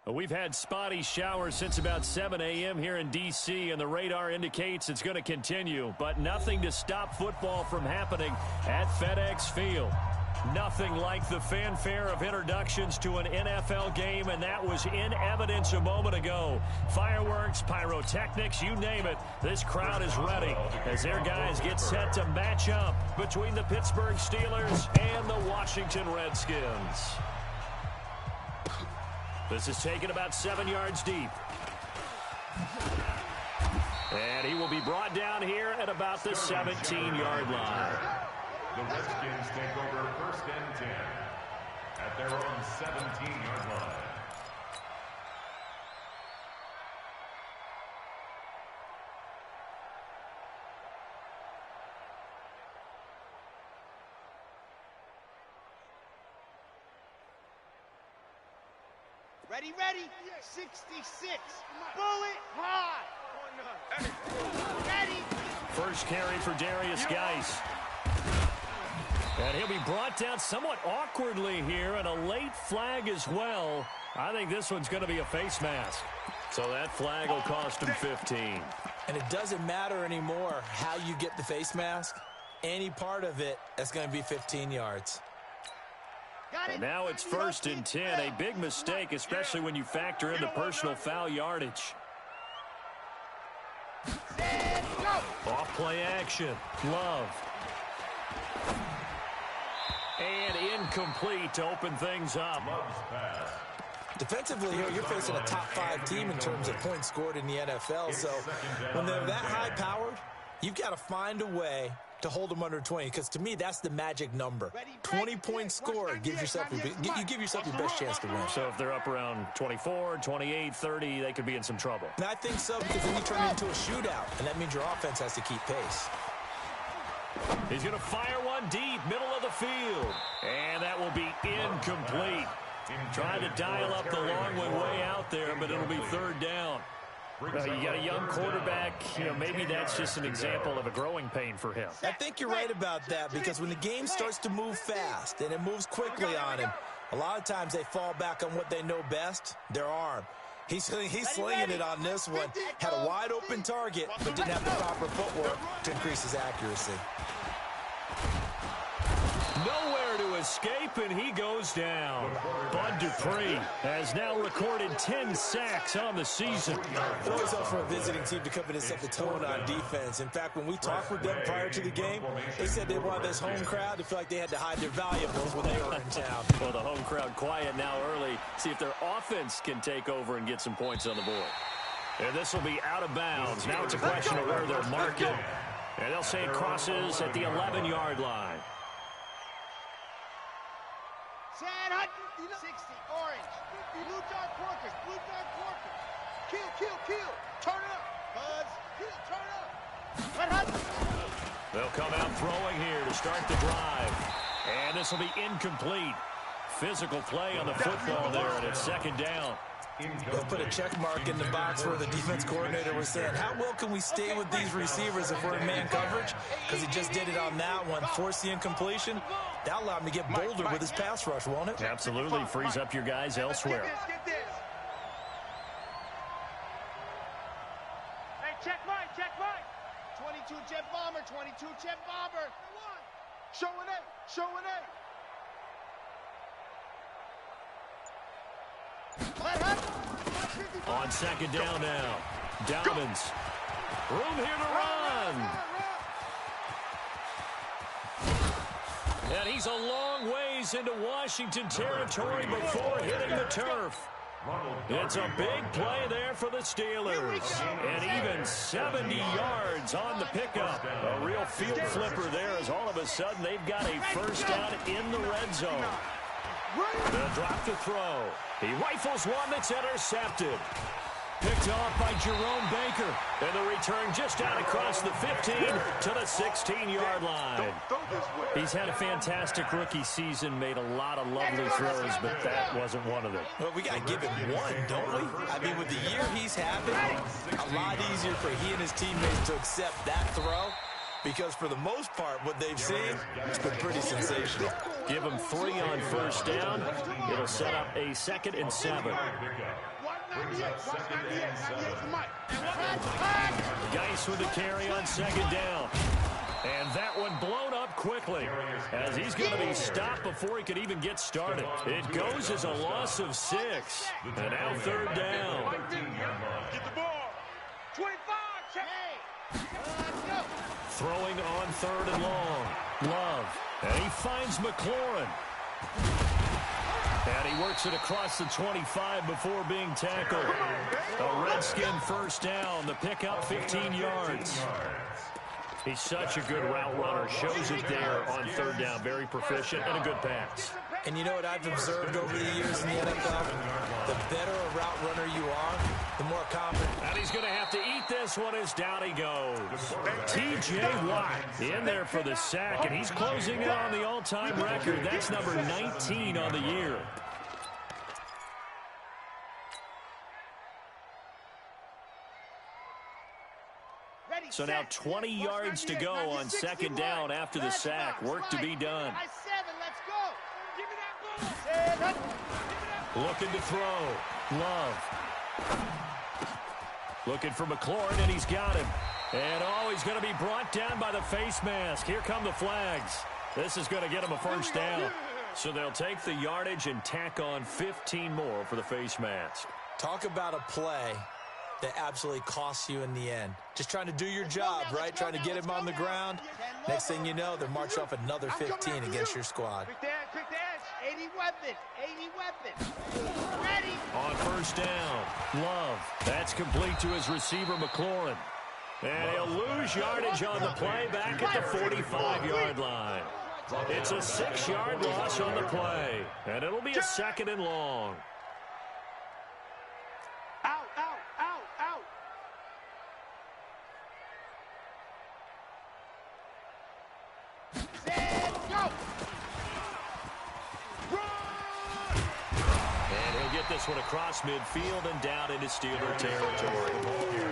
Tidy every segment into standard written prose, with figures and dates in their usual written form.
We've had spotty showers since about 7 a.m. here in D.C., and the radar indicates it's going to continue, but nothing to stop football from happening at FedEx Field. Nothing like the fanfare of introductions to an NFL game, and that was in evidence a moment ago. Fireworks, pyrotechnics, you name it. This crowd is ready as their guys get set to match up between the Pittsburgh Steelers and the Washington Redskins. This is taken about 7 yards deep. And he will be brought down here at about the 17-yard line. The Redskins take over 1st and 10 at their own 17-yard line. Ready, ready, 66, bullet high. Ready. First carry for Darius Geis. And he'll be brought down somewhat awkwardly here, and a late flag as well. I think this one's going to be a face mask. So that flag will cost him 15. And it doesn't matter anymore how you get the face mask. Any part of it, that's going to be 15 yards. And now it's 1st and 10. A big mistake, especially when you factor in the personal foul yardage. Off play action. Love. And incomplete to open things up. Defensively here, you're facing a top 5 team in terms of points scored in the NFL. So when they're that high-powered, you've got to find a way to hold them under 20, because to me, that's the magic number. 20 points scored, you give yourself your best chance to win. So if they're up around 24, 28, 30, they could be in some trouble. And I think so, because then you turn it into a shootout, and that means your offense has to keep pace. He's going to fire one deep, middle of the field. And that will be incomplete. Trying to dial up the long one way out there, but it'll be 3rd down. You got a young quarterback, maybe that's just an example of a growing pain for him. I think you're right about that, because when the game starts to move fast and it moves quickly on him, a lot of times they fall back on what they know best, their arm. He's slinging it on this one. Had a wide open target, but didn't have the proper footwork to increase his accuracy. Nowhere to escape, and he goes down. Bud Dupree has now recorded 10 sacks on the season. It always helps for a visiting team to come in and set the tone on defense. In fact, when we talked with them prior to the game, they said they wanted this home crowd to feel like they had to hide their valuables when they were in town. Well, the home crowd quiet now early. See if their offense can take over and get some points on the board. And this will be out of bounds. Now it's a question of where they'll mark it. And they'll say it crosses at the 11-yard line. 60, orange. Blue dart porkers, Kill. Turn up. Buzz, kill, turn up. They'll come out throwing here to start the drive. And this will be incomplete. Physical play on the football there, and it's 2nd down. They'll put a check mark in the box where the defense coordinator was saying, how well can we stay with these receivers if we're in man coverage? Because he just did it on that one. Force the incompletion. That'll allow him to get bolder with his pass rush, won't it? Absolutely. Frees up your guys elsewhere. Hey, check right. 22 jet bomber. Showing it. On 2nd down now. Dobbins. Room here to run. And he's a long ways into Washington territory before hitting the turf. It's a big play there for the Steelers. And even 70 yards on the pickup. A real field flipper there, as all of a sudden they've got a 1st down in the red zone. They'll drop the throw. He rifles one that's intercepted. Picked off by Jerome Baker. And the return just out across the 15 to the 16-yard line. He's had a fantastic rookie season, made a lot of lovely throws, but that wasn't one of them. Well, we got to give him one, don't we? I mean, with the year he's having, a lot easier for he and his teammates to accept that throw because for the most part, what they've seen, it's been pretty sensational. Give them 3 on first down. It'll set up a 2nd and 7. Geis with the carry on 2nd down. And that one blown up quickly as he's going to be stopped before he could even get started. It goes as a loss of 6. And now 3rd down. Get the ball. 25. Check. Throwing on 3rd and long. Love. And he finds McLaurin. And he works it across the 25 before being tackled. A Redskin first down. The pickup 15 yards. He's such a good route runner. Shows it there on 3rd down. Very proficient and a good pass. And you know what I've observed over the years in the NFL? The better a route runner you are, the more confident. And he's going to have to eat this one as down he goes. T.J. Watt in there for the sack, and he's closing in on the all-time record. That's number 19 on the year. So now 20 yards to go on 2nd down after the sack. Work to be done. Looking to throw. Love. Looking for McLaurin, and he's got him. And, he's going to be brought down by the face mask. Here come the flags. This is going to get him a first down. So they'll take the yardage and tack on 15 more for the face mask. Talk about a play that absolutely costs you in the end. Just trying to do your job, right? Trying to get him on the ground. Next thing you know, they're marching off another 15 against your squad. Quick dash. 80 weapons. Ready. On first down, Love. That's complete to his receiver, McLaurin. And he'll lose yardage on the play back at the 45-yard line. It's a 6-yard loss on the play. And it'll be a 2nd and long. Out. Set, go. And he'll get this one across midfield and down into Steeler territory.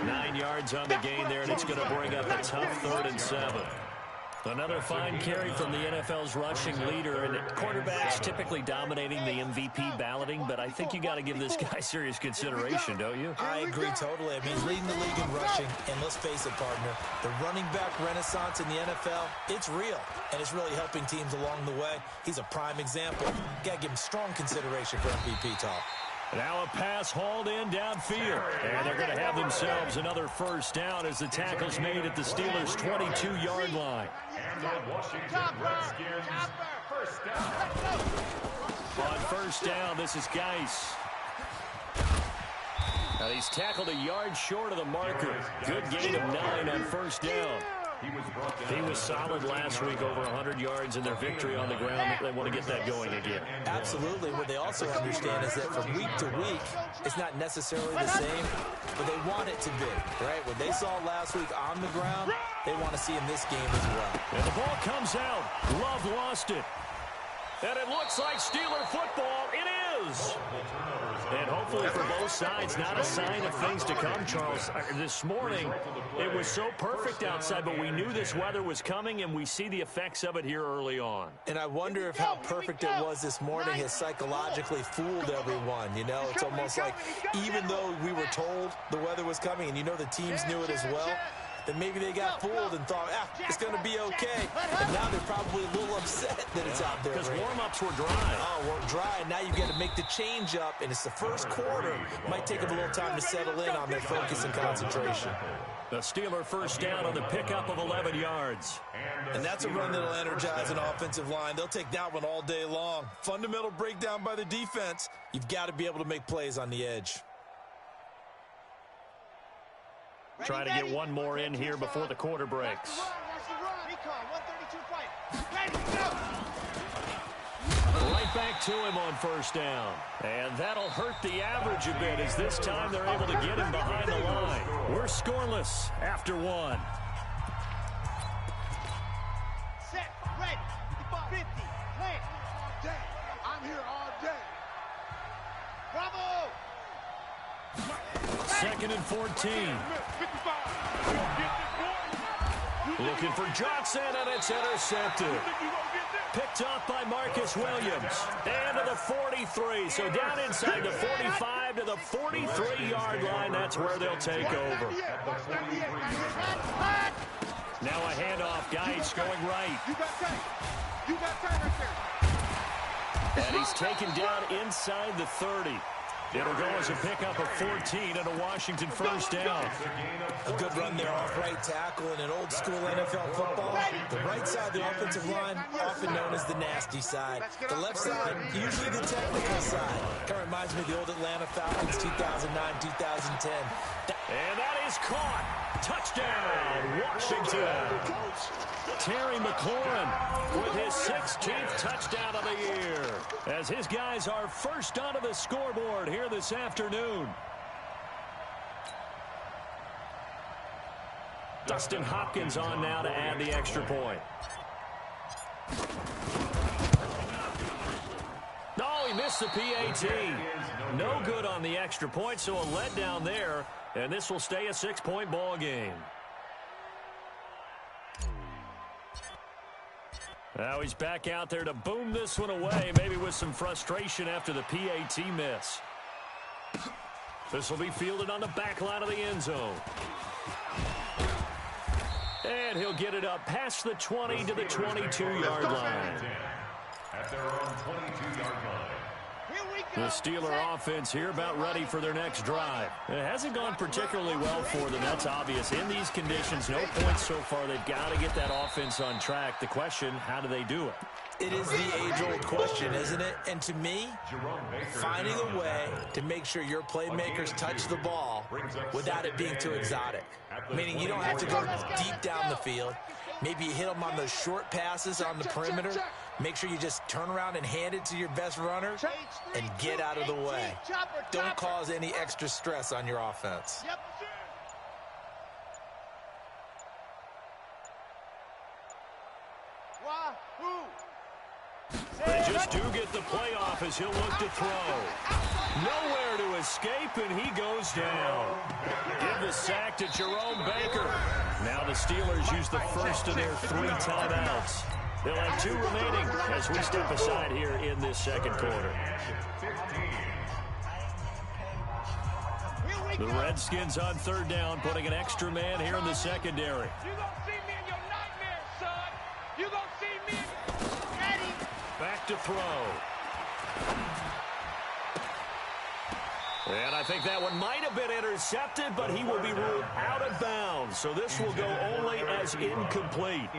9 yards on the gain there, and it's going to bring up a tough 3rd and 7. Another fine carry from the NFL's rushing leader, and quarterbacks typically dominating the MVP balloting, but I think you got to give this guy serious consideration, don't you? I agree totally. I mean, he's leading the league in rushing, and let's face it, partner, the running back renaissance in the NFL, it's real, and it's really helping teams along the way. He's a prime example. Got to give him strong consideration for MVP talk. Now a pass hauled in downfield. And they're going to have themselves another first down as the tackle's made at the Steelers' 22-yard line. And the Washington Redskins first down. On first down, this is Geis. And he's tackled a yard short of the marker. Good gain of 9 on first down. He was solid last week, over 100 yards in their victory on the ground. They want to get that going again. Absolutely. What they also understand is that from week to week, it's not necessarily the same, but they want it to be, right? What they saw last week on the ground, they want to see in this game as well. And the ball comes out. Love lost it. And it looks like Steeler football. It is. And hopefully for both sides, not a sign of things to come, Charles. This morning, it was so perfect outside, but we knew this weather was coming, and we see the effects of it here early on. And I wonder if how perfect it was this morning has psychologically fooled everyone. You know, it's almost like even though we were told the weather was coming, and you know the teams knew it as well, then maybe they got fooled and thought, it's going to be okay. And now they're probably a little upset that it's out there. Because warm-ups were dry. Oh, we're dry. Now you've got to make the change up, and it's the first quarter. Might take them a little time to settle in on their focus and concentration. The Steeler first down on the pickup of 11 yards. And that's a run that'll energize an offensive line. They'll take that one all day long. Fundamental breakdown by the defense. You've got to be able to make plays on the edge. Trying to get one more in here before the quarter breaks. Right back to him on first down. And that'll hurt the average a bit as this time they're able to get him behind the line. We're scoreless after 1. Set, ready, 50, plant. I'm here all day. Bravo! 2nd and 14. Looking for Johnson, and it's intercepted. Picked off by Marcus Williams. And to the 43. So down inside the 45 to the 43-yard line. That's where they'll take over. Now a handoff. Geitz going right. You got time. You got time right there. And he's taken down inside the 30. It'll go as a pickup of 14 and a Washington first down. A good run there off right tackle in an old school NFL football. The right side of the offensive line, often known as the nasty side. The left side, usually the technical side. Kind of reminds me of the old Atlanta Falcons 2009-2010. And that is caught. Touchdown, Washington. Terry McLaurin with his 16th touchdown of the year, as his guys are first onto the scoreboard here this afternoon. Dustin Hopkins on now to add the extra point. Oh, he missed the PAT. No good on the extra point, so a letdown there, and this will stay a 6-point ball game. Now he's back out there to boom this one away, maybe with some frustration after the PAT miss. This will be fielded on the back line of the end zone. And he'll get it up past the 20 to the 22-yard line. At their own 22-yard line. The Steeler offense here about ready for their next drive. It hasn't gone particularly well for them. That's obvious. In these conditions, no points so far. They've got to get that offense on track. The question, how do they do it? It is the age-old question, isn't it? And to me, finding a way to make sure your playmakers touch the ball without it being too exotic. Meaning you don't have to go deep down the field. Maybe you hit them on those short passes on the perimeter. Make sure you just turn around and hand it to your best runner and get out of the way. Don't cause any extra stress on your offense. They just do get the playoff as he'll look to throw. Nowhere to escape, and he goes down. Give the sack to Jerome Baker. Now the Steelers use the first of their 3 timeouts. They'll have 2 remaining as we step aside here in this second quarter. The Redskins on 3rd down, putting an extra man here in the secondary. You gonna see me in your nightmares, son. You gonna see me in Daddy. Back to throw. And I think that one might have been intercepted, but he will be ruled out of bounds. So this will go only as incomplete.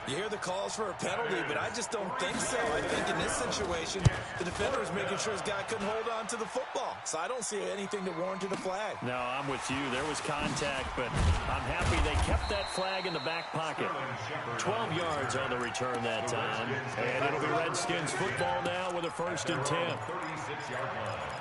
You hear the calls for a penalty, but I just don't think so. I think in this situation, the defender was making sure his guy couldn't hold on to the football. So I don't see anything that warranted a flag. No, I'm with you. There was contact, but I'm happy they kept that flag in the back pocket. 12 yards on the return that time. And it'll be Redskins football now with a 1st and 10. 36-yard line.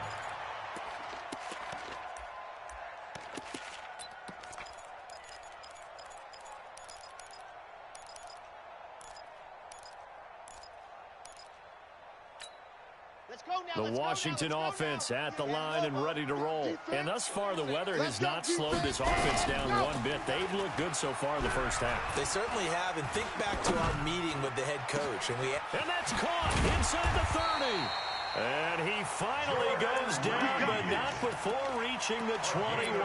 The Washington offense at the line and ready to roll. And thus far, the weather has not slowed this offense down one bit. They've looked good so far in the first half. They certainly have. And think back to our meeting with the head coach. And that's caught inside the 30. And he finally goes down, but not before reaching the 21.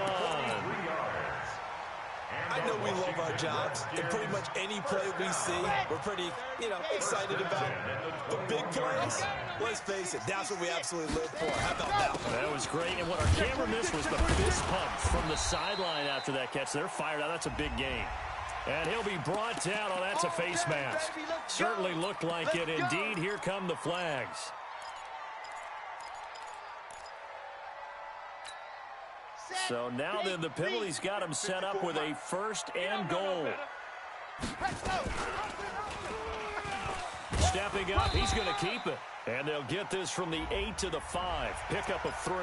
I know we love our jobs, and pretty much any play we see, we're pretty, excited about. The big plays, let's face it, that's what we absolutely live for. How about that one? That was great, and what our camera missed was the fist pump from the sideline after that catch. They're fired out. That's a big gain. And he'll be brought down. Oh, that's a face mask. Certainly looked like it. Indeed, here come the flags. So now then, the penalty's got him set up with a 1st and goal. Stepping up, he's going to keep it. And they'll get this from the 8 to the 5. Pickup of 3.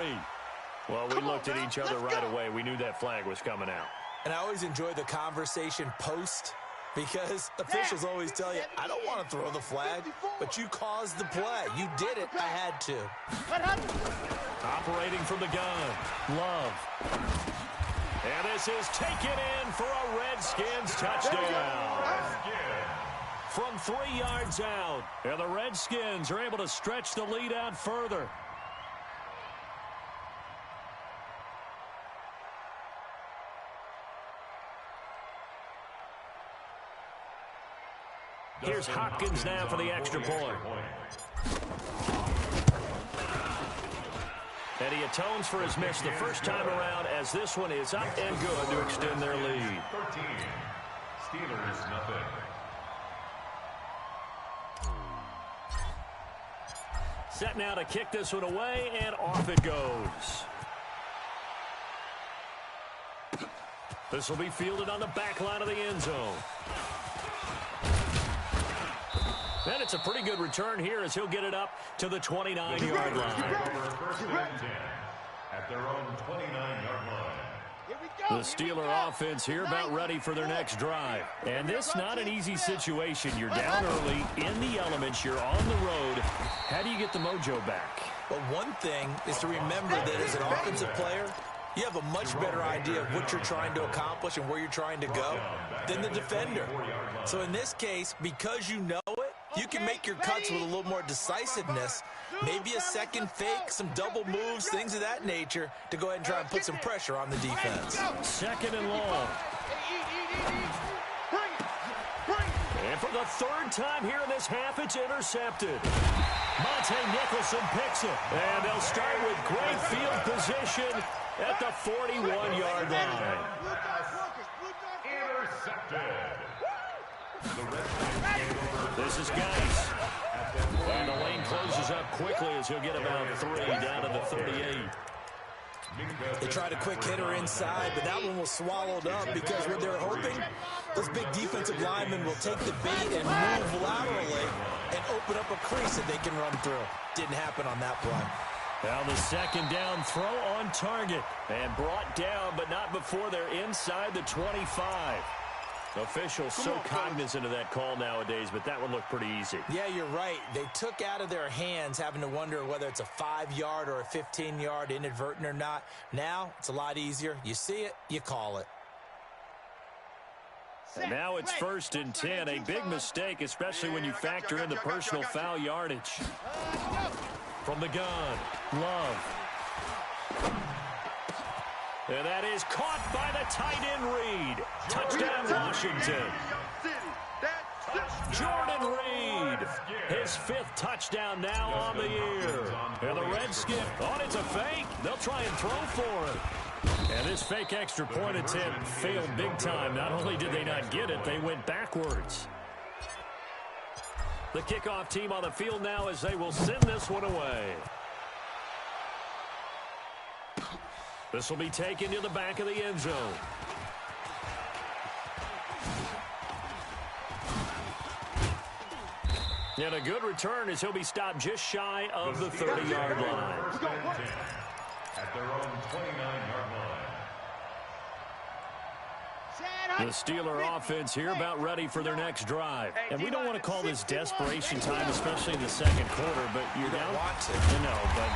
Well, we looked at each other right away. We knew that flag was coming out. And I always enjoy the conversation post, because officials always tell you, I don't want to throw the flag, but you caused the play. You did it. I had to. Operating from the gun. Love. And this is taken in for a Redskins touchdown. From 3 yards out. And the Redskins are able to stretch the lead out further. Here's Hopkins now for the extra point. And he atones for his miss the first time around as this one is up and good to extend their lead. 13. Steelers nothing. Set now to kick this one away, and off it goes. This will be fielded on the back line of the end zone. And it's a pretty good return here as he'll get it up to the 29-yard line. First and 10 at their own 29-yard line. The Steeler offense here about ready for their next drive. And this not an easy situation. You're down early, in the elements, you're on the road. How do you get the mojo back? Well, one thing is to remember that as an offensive player, you have a much better idea of what you're trying to accomplish and where you're trying to go than the defender. So in this case, because you know it, you can make your cuts with a little more decisiveness, maybe a second fake, some double moves, things of that nature, to go ahead and try and put some pressure on the defense. Second and long. And for the third time here in this half, it's intercepted. Monte Nicholson picks it. And they'll start with great field position at the 41-yard line. Intercepted. This is Geis. And the lane closes up quickly as he'll get about 3 down to the 38. They tried a quick hitter inside, but that one was swallowed up because what they're hoping, those big defensive linemen will take the bait and move laterally and open up a crease that they can run through. Didn't happen on that play. Now the second down throw on target and brought down, but not before they're inside the 25. Officials so cognizant of that call nowadays, but that one looked pretty easy. Yeah, you're right. They took out of their hands having to wonder whether it's a 5-yard or a 15-yard inadvertent or not. Now it's a lot easier. You see it, you call it. And now it's 1st and 10. A big mistake, especially when you factor in the personal foul yardage. From the gun, Love. And that is caught by the tight end Reed. Touchdown, Washington. Jordan Reed, his 5th touchdown now on the year. And the Redskins, it's a fake. They'll try and throw for it. And this fake extra point attempt failed big time. Not only did they not get it, they went backwards. The kickoff team on the field now as they will send this one away. This will be taken to the back of the end zone. And a good return as he'll be stopped just shy of the 30-yard line. At their own 29-yard line. The Steeler offense here about ready for their next drive. And we don't want to call this desperation time, especially in the second quarter, but you're down. No, but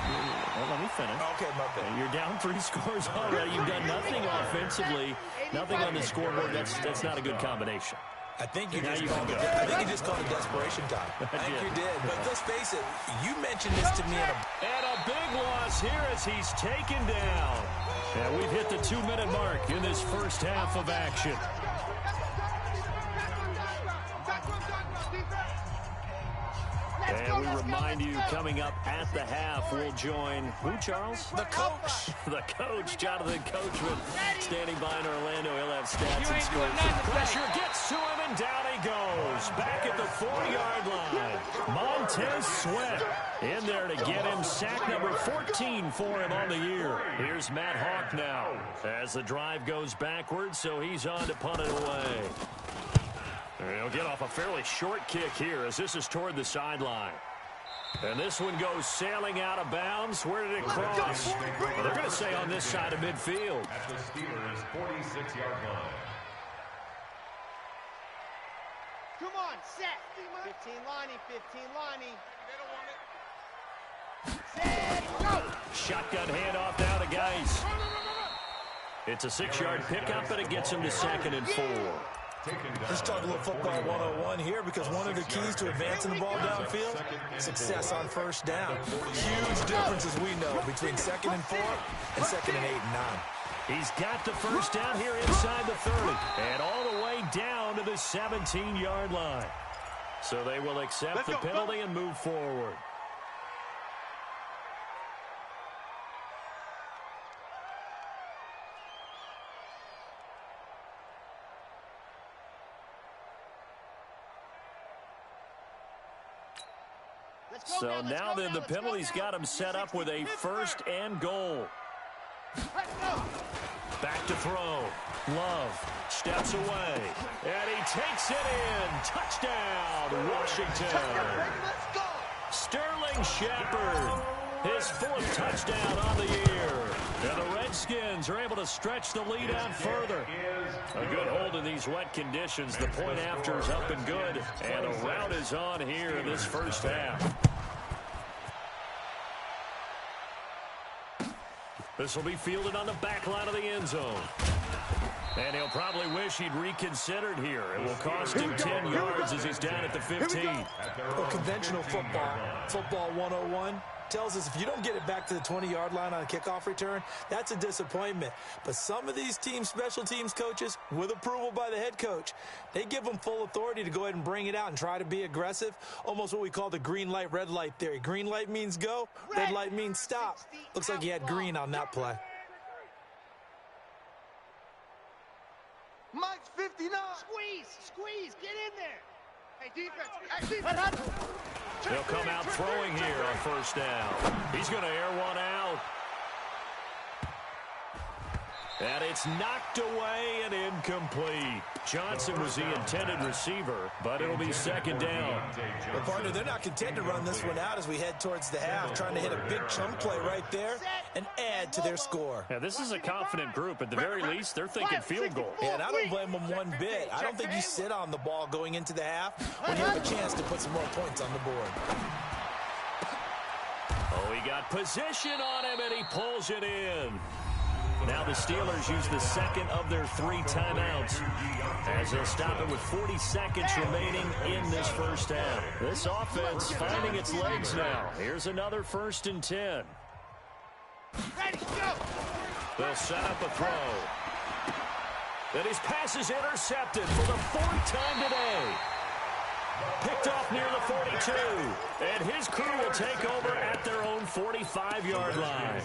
let me finish. Okay, my bad. You're down 3 scores already. You've done nothing offensively, nothing on the scoreboard. That's not a good combination. I think you just called it desperation time. I think you did. But let's face it, you mentioned this to me and a big loss here as he's taken down. And we've hit the 2-minute mark in this first half of action. And we remind you, coming up at the half, we'll join who, Charles? The coach. The coach, Jonathan Coachman, standing by in Orlando. He'll have stats and scores. Pressure gets to him, and down he goes. Back at the 40-yard line. Montez Sweat in there to get him. Sack number 14 for him on the year. Here's Matt Hawk now as the drive goes backwards, so he's on to punt it away. He'll get off a fairly short kick here as this is toward the sideline. And this one goes sailing out of bounds. Where did it cross? Well, they're going to say on this side of midfield. At the Steelers' 46-yard line. Come on, set. 15 Lonnie, 15 Lonnie. Set, go. Shotgun handoff now to Geis. It's a 6-yard pickup, and it gets him to 2nd and 4. Let's talk a little football 101 here, because one of the keys to advancing the ball downfield, success on first down. Huge difference, as we know, between 2nd and 4 and 2nd and 8 and 9. He's got the first down here inside the 30 and all the way down to the 17-yard line. So they will accept the penalty and move forward. So now then the penalty's got him set up with a 1st and goal. Back to throw. Love steps away. And he takes it in. Touchdown, Washington. Sterling Shepard, his 4th touchdown on the year. And the Redskins are able to stretch the lead out further. A good hold in these wet conditions. The point after is up and good. And the rout is on here in this first half. This will be fielded on the back line of the end zone. And he'll probably wish he'd reconsidered here. It will cost him 10 yards as he's down at the 15. Well, conventional football 101, tells us if you don't get it back to the 20-yard line on a kickoff return, that's a disappointment. But some of these special teams coaches, with approval by the head coach, they give them full authority to go ahead and bring it out and try to be aggressive, almost what we call the green light, red light theory. Green light means go, red light means stop. Looks like he had green on that play. Mike's 59. Squeeze, get in there. Hey, defense. They'll come out throwing here on first down. He's going to air one out. And it's knocked away and incomplete. Johnson was the intended receiver, but it'll be 2nd down. Well, partner, they're not content to run this one out as we head towards the half, trying to hit a big chunk play right there and add to their score. Yeah, this is a confident group. At the very least, they're thinking field goal. Yeah, and I don't blame them one bit. I don't think you sit on the ball going into the half when you have a chance to put some more points on the board. Oh, he got position on him, and he pulls it in. Now the Steelers use the 2nd of their 3 timeouts as they'll stop it with 40 seconds remaining in this first half. This offense finding its legs now. Here's another 1st and 10. They'll set up a throw. Then his pass is intercepted for the 4th time today. Picked off near the 42. And his crew will take over at their own 45-yard line.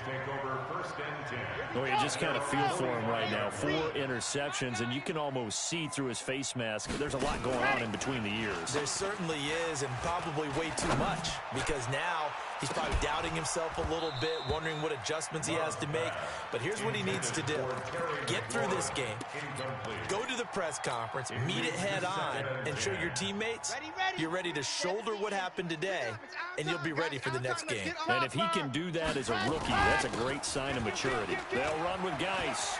Well, you just kind of feel for him right now. 4 interceptions, and you can almost see through his face mask. There's a lot going on in between the ears. There certainly is, and probably way too much, because now he's probably doubting himself a little bit, wondering what adjustments he has to make. But here's what he needs to do. Get through this game. Go to the press conference, meet it head on, and show your teammates you're ready to shoulder what happened today, and you'll be ready for the next game. And if he can do that as a rookie, that's a great sign of maturity. They'll run with Geis.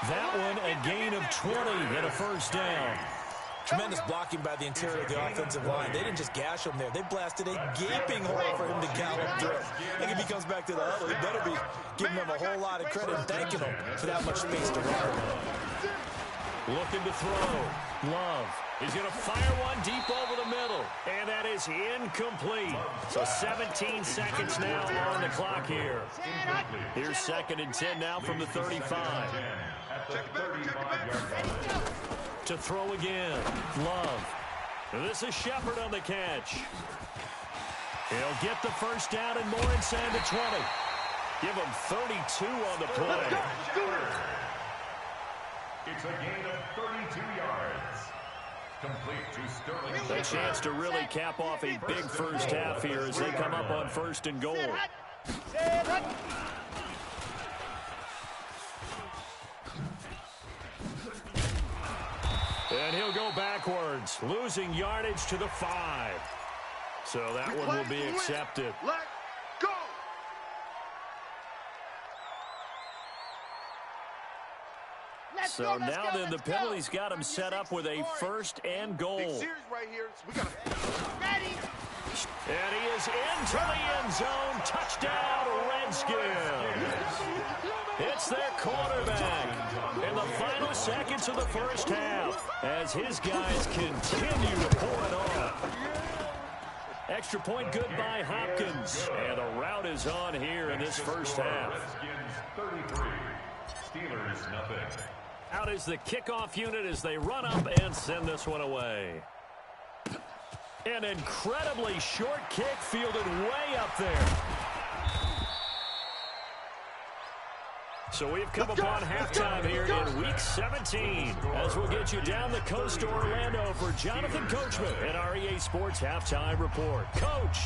That one a gain of 20 and a 1st down. Tremendous blocking by the interior of the offensive line. They didn't just gash him there. They blasted a gaping hole for him to gallop through. I think if he comes back to the huddle, he better be giving them a whole lot of credit and thanking them for that much space to run. Looking to throw. Love. He's going to fire one deep over the middle. And that is incomplete. So 17 seconds now on the clock here. Here's 2nd and 10 now from the 35. To throw again. Love. This is Shepard on the catch. He'll get the first down and more inside the 20. Give him 32 on the play. It's a gain of 32 yards. Complete to Sterling. A chance to really cap off a big first half here as they come up on 1st and goal. And he'll go backwards, losing yardage to the 5. So that one will be accepted. Let go. So now then the penalty's got him set up with a 1st and goal. Big series right here. So we got ready. And he is into the end zone. Touchdown, Redskins. It's their quarterback in the final seconds of the first half as his guys continue to pour it on. Extra point good by Hopkins. And the route is on here in this first half. Redskins 33, Steelers nothing. Out is the kickoff unit as they run up and send this one away. An incredibly short kick fielded way up there. So we've come upon halftime here in Week 17 as we'll get you down the coast to Orlando for Jonathan Coachman and our EA Sports Halftime Report. Coach,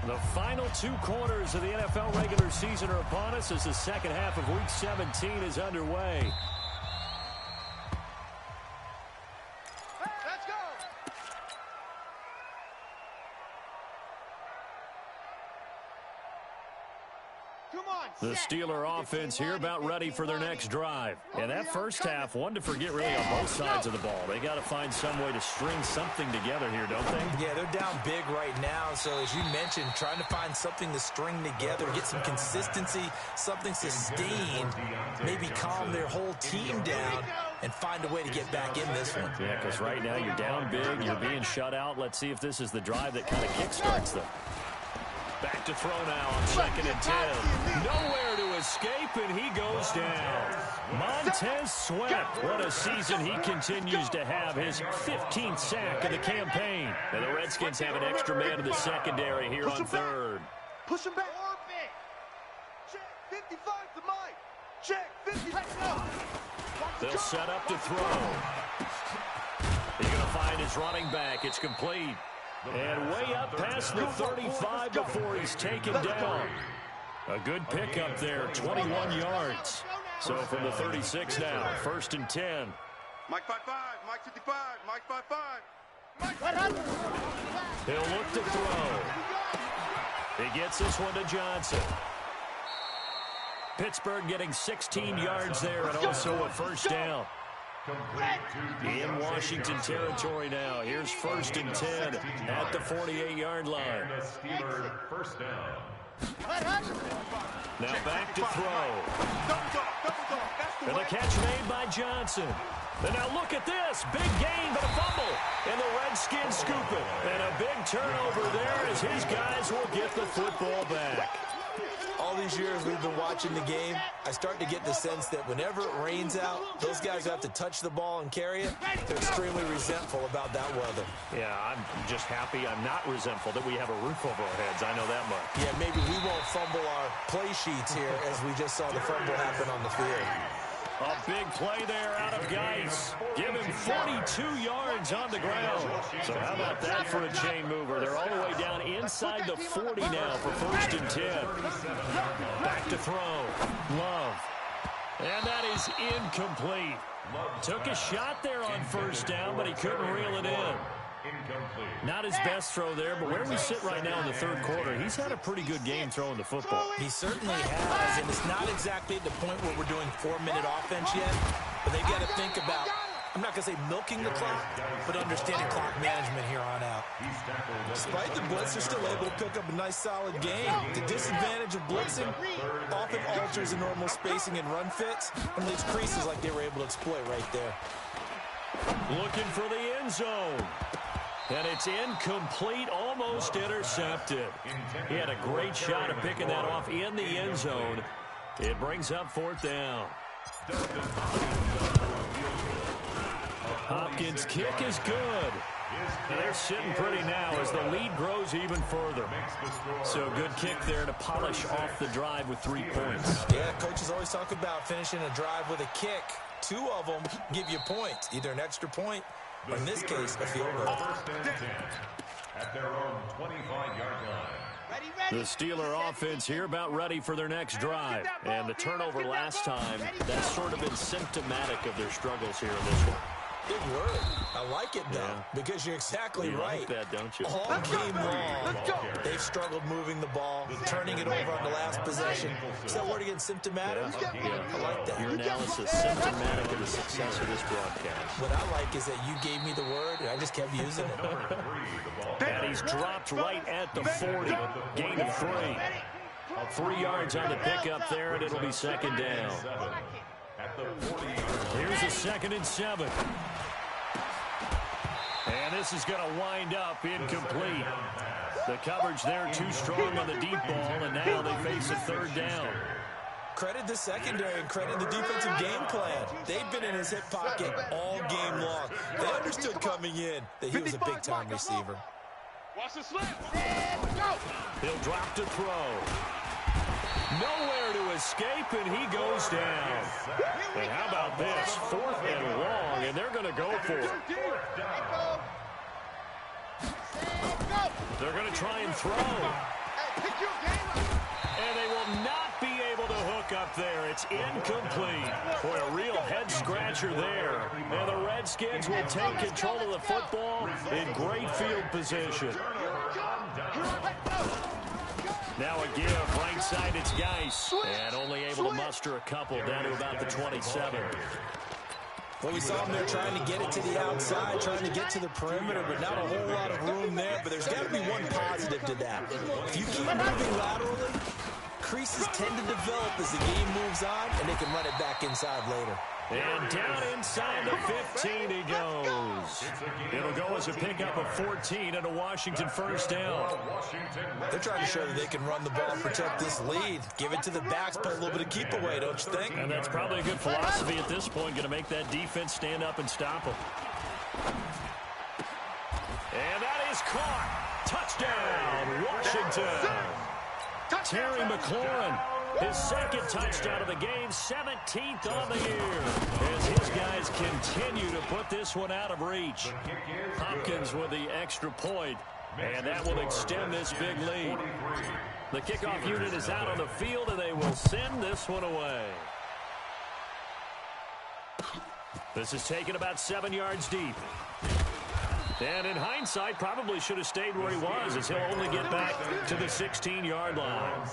the final 2 quarters of the NFL regular season are upon us as the second half of Week 17 is underway. The Steeler offense here about ready for their next drive. And that first half, one to forget really on both sides of the ball. They got to find some way to string something together here, don't they? Yeah, they're down big right now. So as you mentioned, trying to find something to string together, get some consistency, something sustained, maybe calm their whole team down and find a way to get back in this one. Yeah, because right now you're down big, you're being shut out. Let's see if this is the drive that kind of kickstarts them. Back to throw now on 2nd and 10. Nowhere to escape, and he goes down. Montez Sweat. What a season he continues to have. His 15th sack of the campaign. And the Redskins have an extra man in the secondary here on 3rd. Push him back. Check 55 to Mike. Check 55. They'll set up to throw. He's going to find his running back. It's complete. And way up past the 35 before he's taken down. A good pickup there, 21 yards. So from the 36 now, 1st and 10. Mike 5-5, Mike 55, Mike 5-5. He'll look to throw. He gets this one to Johnson. Pittsburgh getting 16 yards there and also a first down. In Washington territory now. Here's 1st and 10 at the 48-yard line. And a Steeler first down. Now back to throw. And the catch made by Johnson. And now look at this. Big gain, but a fumble. And the Redskins scoop it. And a big turnover there as his guys will get the football back. All these years we've been watching the game, I start to get the sense that whenever it rains out, those guys who have to touch the ball and carry it, they're extremely resentful about that weather. Yeah, I'm just happy I'm not resentful that we have a roof over our heads. I know that much. Yeah, maybe we won't fumble our play sheets here as we just saw the fumble happen on the field. A big play there out of Geis. Give him 42 yards on the ground. So how about that for a chain mover? They're all the way down inside the 40 now for 1st and 10. Back to throw. Love. And that is incomplete. Took a shot there on 1st down, but he couldn't reel it in. Not his best throw there, but where we sit right now in the 3rd quarter, he's had a pretty good game throwing the football. He certainly has, and it's not exactly at the point where we're doing 4-minute offense yet, but they've got to think about, I'm not going to say milking the clock, but understanding clock management here on out. Despite the blitz, they're still able to pick up a nice solid game. The disadvantage of blitzing often alters the normal spacing and run fits and leaves creases like they were able to exploit right there. Looking for the end zone. And it's incomplete, almost intercepted. He had a great shot at picking that off in the end zone. It brings up 4th down. Hopkins' kick is good. And they're sitting pretty now as the lead grows even further. So good kick there to polish off the drive with 3 points. Yeah, coaches always talk about finishing a drive with a kick. 2 of them give you points, either an extra point or in this case, a field goal. At their own 25-yard line. The Steeler offense here about ready for their next drive. And the turnover last time, that's sort of been symptomatic of their struggles here in this one. Big word. I like it, though, because you're exactly right. You like that, don't you? All game long, they've struggled moving the ball, turning it over on the last possession. Is that word again, symptomatic? Yeah. I like that. Your analysis symptomatic of the success of this broadcast. What I like is that you gave me the word, and I just kept using it. And he's dropped right at the 40. Gain of 3. 3 yards on the pickup there, and it'll be second down. Here's a 2nd and 7. And this is going to wind up incomplete. The coverage there too strong on the deep ball, and now they face a 3rd down. Credit the secondary and credit the defensive game plan. They've been in his hip pocket all game long. They understood coming in that he was a big-time receiver. Watch the slip. Go. He'll drop to throw. Nowhere to escape, and he goes down. And how about this? 4th and long, and they're going to go for it. They're going to try and throw. And they will not be able to hook up there. It's incomplete. Boy, a real head-scratcher there. And the Redskins will take control of the football in great field position. Now a give, right side, it's Geis. And only able to muster a couple down to about the 27. Well, we saw him there trying to get it to the outside, trying to get to the perimeter, but not a whole lot of room there. But there's got to be one positive to that. If you keep moving laterally, creases tend to develop as the game moves on, and they can run it back inside later. And down inside the 15 he goes. It'll go as a pickup of 14 and a Washington 1st down. They're trying to show that they can run the ball and protect this lead. Give it to the backs, play a little bit of keep away, don't you think? And that's probably a good philosophy at this point, going to make that defense stand up and stop them. And that is caught. Touchdown, Washington. Terry McLaurin. His 2nd touchdown of the game, 17th on the year, as his guys continue to put this one out of reach. Hopkins with the extra point, and that will extend this big lead. The kickoff unit is out on the field, and they will send this one away. This is taken about 7 yards deep. And in hindsight, probably should have stayed where he was, as he'll only get back to the 16-yard line.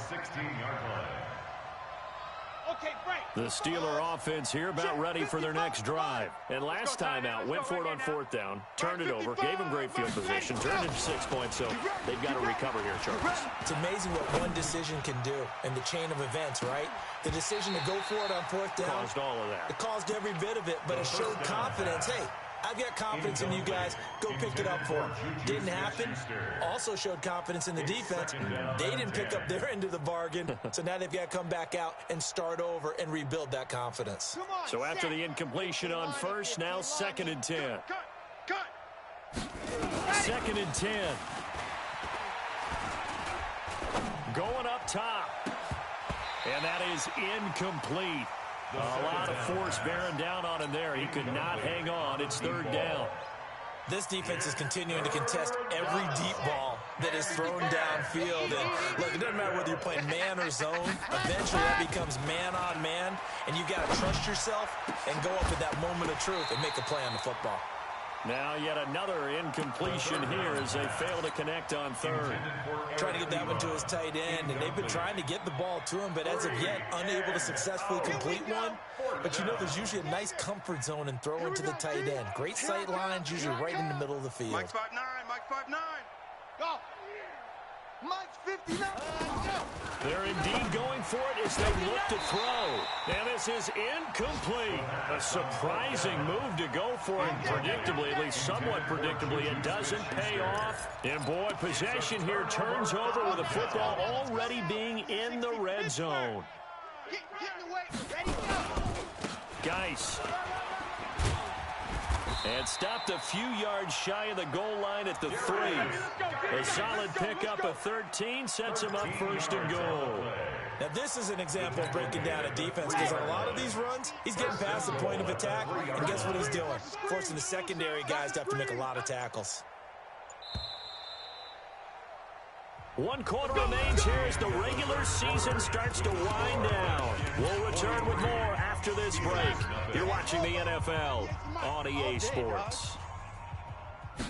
The Steeler offense here about ready for their next drive. And last time out, went for it on 4th down, turned it over, gave them great field position, turned it to 6 points, so they've got to recover here, Charles. It's amazing what one decision can do in the chain of events, right? The decision to go for it on 4th down. Caused all of that. It caused every bit of it, but it showed confidence. Hey, I've got confidence in you guys. Go pick it up for them. Didn't happen. Also showed confidence in the defense. They didn't pick up their end of the bargain, so now they've got to come back out and start over and rebuild that confidence. So after the incompletion on 1st, now 2nd and 10. 2nd and 10. Going up top. And that is incomplete. A lot of force bearing down on him there. He could not hang on. It's 3rd down. This defense is continuing to contest every deep ball that is thrown downfield. And look, it doesn't matter whether you're playing man or zone. Eventually that becomes man on man, and you got to trust yourself and go up at that moment of truth and make a play on the football. Now yet another incompletion here as they fail to connect on 3rd. Trying to get that one to his tight end, and they've been trying to get the ball to him, but as of yet, unable to successfully complete one. But you know, there's usually a nice comfort zone in throwing to the tight end. Great sight lines, usually right in the middle of the field. Mike's 5'9", Mike's 5'9". Go. Mike's 59. They're indeed going for it as they look to throw. And this is incomplete. A surprising move to go for it predictably, at least somewhat predictably. It doesn't pay off. And boy, possession here turns over with the football already being in the red zone. Get in the way. Ready, go. Geis. And stopped a few yards shy of the goal line at the 3. A solid pickup of 13 sets him up 1st and goal. Now, this is an example of breaking down a defense, because on a lot of these runs, he's getting past the point of attack, and guess what he's doing? Forcing the secondary guys to have to make a lot of tackles. One quarter remains here as the regular season starts to wind down. We'll return with more after this break. You're watching the NFL on EA Sports. And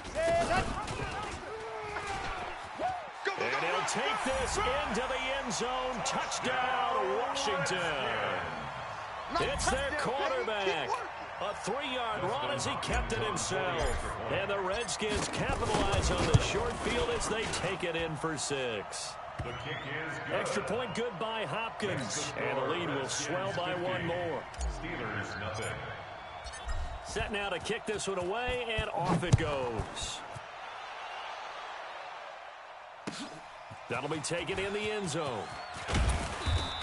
he'll take this into the end zone. Touchdown, Washington. It's their quarterback. A 3-yard run as he kept it himself. And the Redskins capitalize on the short field as they take it in for 6. The kick is good. Extra point good by Hopkins. And the lead will swell by one more. Steelers, nothing. Set now to kick this one away, and off it goes. That'll be taken in the end zone.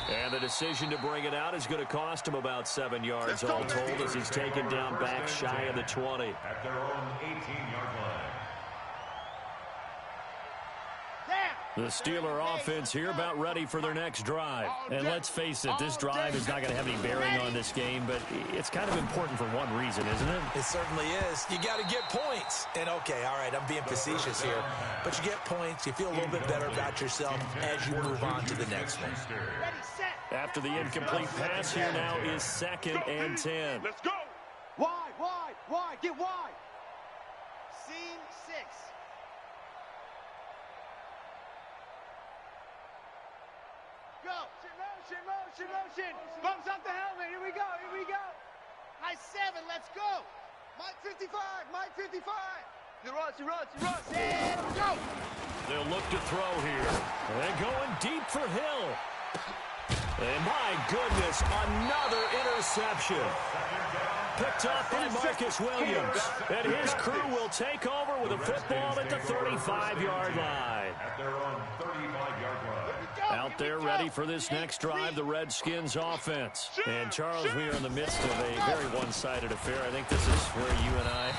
And the decision to bring it out is going to cost him about 7 yards all told as he's taken down back shy of the 20. At their own 18-yard line. The Steeler offense here about ready for their next drive. And let's face it, this drive is not going to have any bearing on this game, but it's kind of important for one reason, isn't it? It certainly is. You got to get points. And, okay, all right, I'm being facetious here. But you get points, you feel a little bit better about yourself as you move on to the next one. After the incomplete pass here now is 2nd and 10. Let's go. Wide, get wide. Scene 6. Go. Motion. Bumps off the helmet. Here we go. High 7, let's go. Mike 55. He runs. And go. They'll look to throw here. And going deep for Hill. And my goodness, another interception. Picked up by Marcus Williams. And his crew will take over with a football at the 35-yard line. At their own 35-yard line. Out there ready for this next drive, the Redskins offense. And Charles, we are in the midst of a very one-sided affair. I think this is where you and I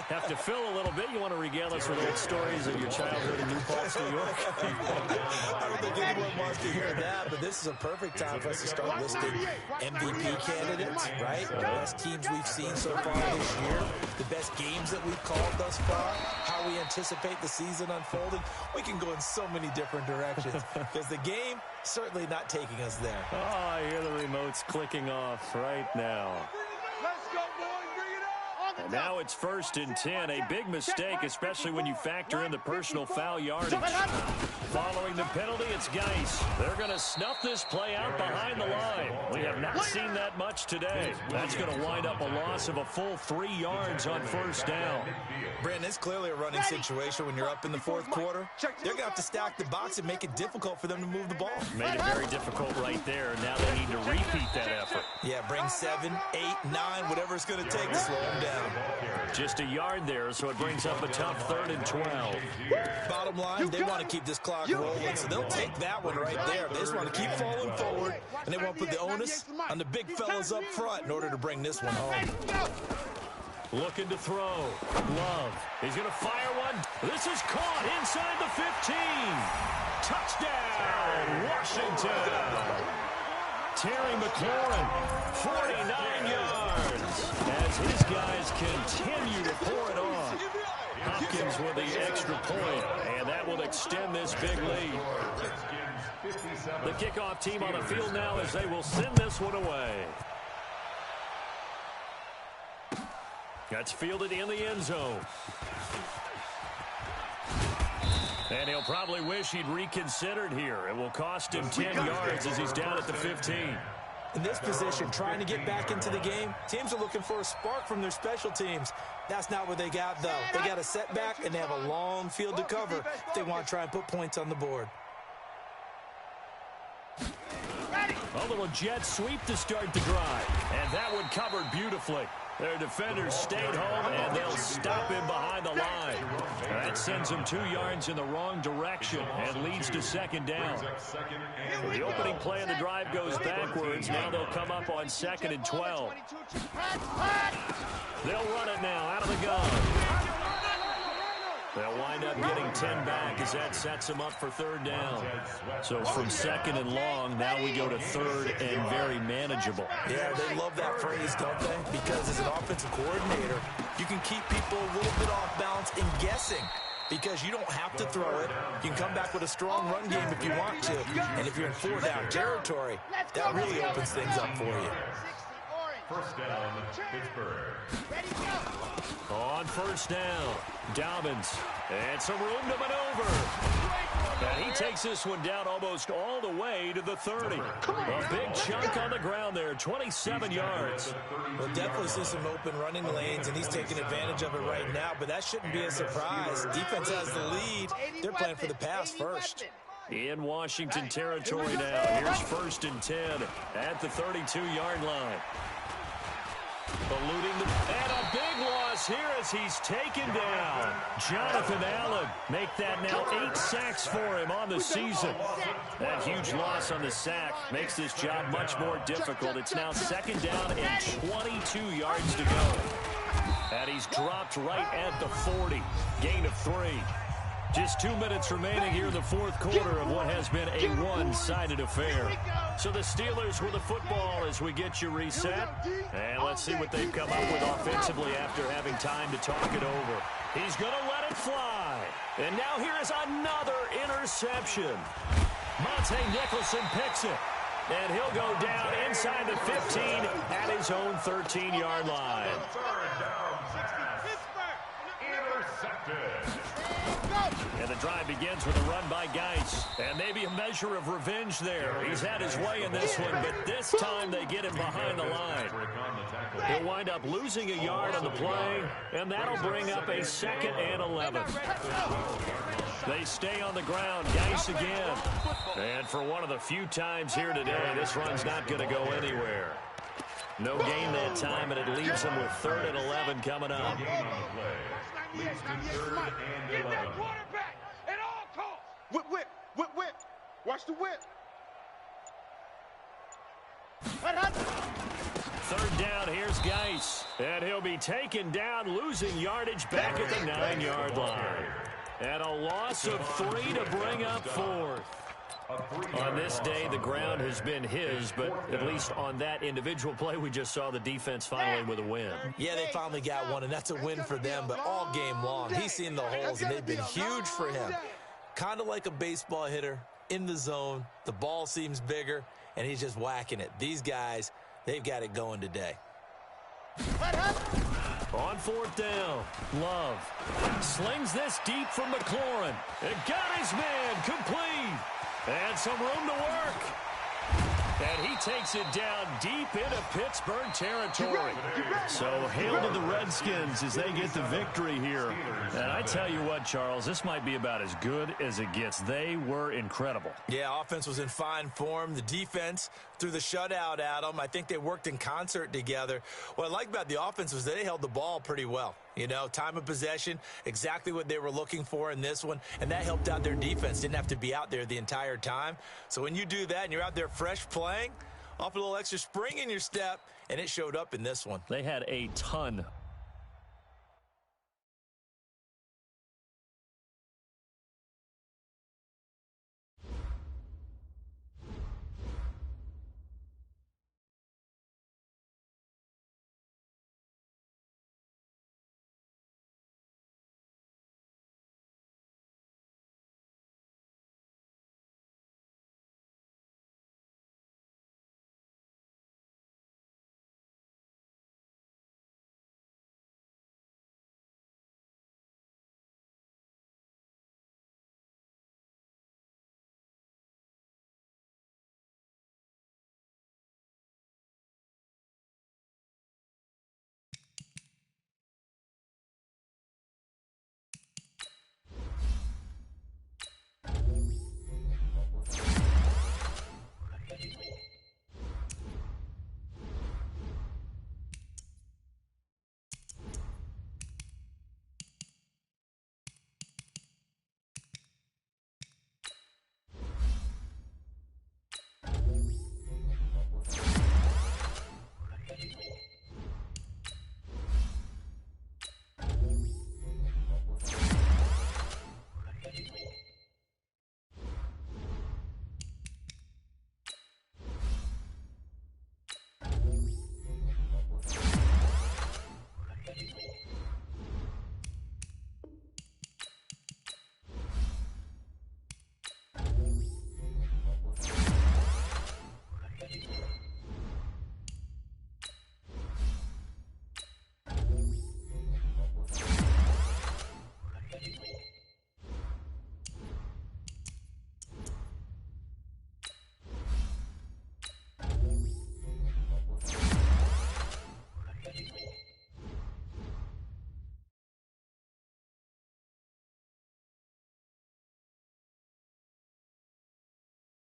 have to fill a little bit. You want to regale us with old stories of your childhood in New Paltz, New York? I don't think anyone wants to hear that, but this is a perfect time for us to start listing MVP candidates, right? The best teams we've seen so far this year, the best games that we've called thus far, how we anticipate the season unfolding. We can go in so many different directions because the game certainly not taking us there. Oh, I hear the remotes clicking off right now. Let's go, boys. Bring it on. And now it's 1st and 10. A big mistake, especially when you factor in the personal foul yardage. Following the penalty, it's Geis. They're going to snuff this play out behind the line. We have not seen that much today. That's going to wind up a loss of a full 3 yards on 1st down. Brandon, it's clearly a running situation when you're up in the 4th quarter. They're going to have to stack the box and make it difficult for them to move the ball. Made it very difficult right there. Now they need to repeat that effort. Yeah, bring 7, 8, 9, whatever it's going to take to slow them down. Just a yard there, so it brings up a tough 3rd and 12. Bottom line, they want to keep this clock rolling, so they'll take that one right there. They just want to keep falling forward, and they want to put the onus on the big fellas up front in order to bring this one home. Looking to throw. Love. He's going to fire one. This is caught inside the 15. Touchdown, Washington. Terry McLaurin, 49 yards. As his guys continue to pour it on. Hopkins with the extra point, and that will extend this big lead. The kickoff team on the field now as they will send this one away. That's fielded in the end zone. And he'll probably wish he'd reconsidered here. It will cost him 10 yards as he's down at the 15. In this position, trying to get back into the game, teams are looking for a spark from their special teams. That's not what they got, though. They got a setback, and they have a long field to cover if they want to try and put points on the board. A little jet sweep to start the drive. And that one covered beautifully. Their defenders stayed home, and they'll stop him behind the line. That sends him 2 yards in the wrong direction and leads to 2nd down. The opening play of the drive goes backwards. Now they'll come up on 2nd and 12. They'll run it now out of the gun. They'll wind up getting 10 back as that sets them up for 3rd down. So from 2nd and long, now we go to 3rd and very manageable. Yeah, they love that phrase, don't they? Because as an offensive coordinator, you can keep people a little bit off balance in guessing because you don't have to throw it. You can come back with a strong run game if you want to. And if you're in 4-down territory, that really opens things up for you. First down, Pittsburgh. Ready, go. On first down, Dobbins. And some room to maneuver. And he takes this one down almost all the way to the 30. A big chunk on the ground there, 27 yards. We'll definitely see some open running lanes, and he's taking advantage of it right now, but that shouldn't be a surprise. Defense has the lead. They're playing for the pass first. In Washington territory now. Here's first and 10 at the 32-yard line. Eluding and a big loss here as he's taken down. Jonathan Allen make that now 8 sacks for him on the season. That huge loss on the sack makes this job much more difficult. It's now second down and 22 yards to go. And he's dropped right at the 40. Gain of 3. Just 2 minutes remaining here in the fourth quarter of what has been a one-sided affair. So the Steelers with the football as we get you reset. And let's see what they've come up with offensively after having time to talk it over. He's going to let it fly. And now here is another interception. Monte Nicholson picks it. And he'll go down inside the 15 at his own 13-yard line. Intercepted. And the drive begins with a run by Geis. And maybe a measure of revenge there. He's had his way in this one, but this time they get him behind the line. He'll wind up losing a yard on the play, and that'll bring up a 2nd and 11. They stay on the ground. Geis again. And for one of the few times here today, this run's not going to go anywhere. No gain that time, and it leaves them with 3rd and 11 coming up. Leads to 3rd and 11. Quarterback at all costs. Whip, whip, whip, whip. Watch the whip. 3rd down, here's Geis. And he'll be taken down, losing yardage back at the 9-yard line. And a loss of 3 to bring up 4th. On this day, the ground has been his, but at least on that individual play, we just saw the defense finally with a win. Yeah, they finally got one, and that's a win for them, but all game long, he's seen the holes, and they've been huge for him. Kind of like a baseball hitter in the zone. The ball seems bigger, and he's just whacking it. These guys, they've got it going today. On 4th down, Love slings this deep from McLaurin. It got his man complete. And some room to work. And he takes it down deep into Pittsburgh territory. So hail to the Redskins as they get the victory here. And I tell you what, Charles, this might be about as good as it gets. They were incredible. Yeah, offense was in fine form. The defense threw the shutout at them. I think they worked in concert together. What I like about the offense was they held the ball pretty well. You know, time of possession, exactly what they were looking for in this one, and that helped out their defense. Didn't have to be out there the entire time. So when you do that and you're out there fresh playing, off a little extra spring in your step, and it showed up in this one. They had a ton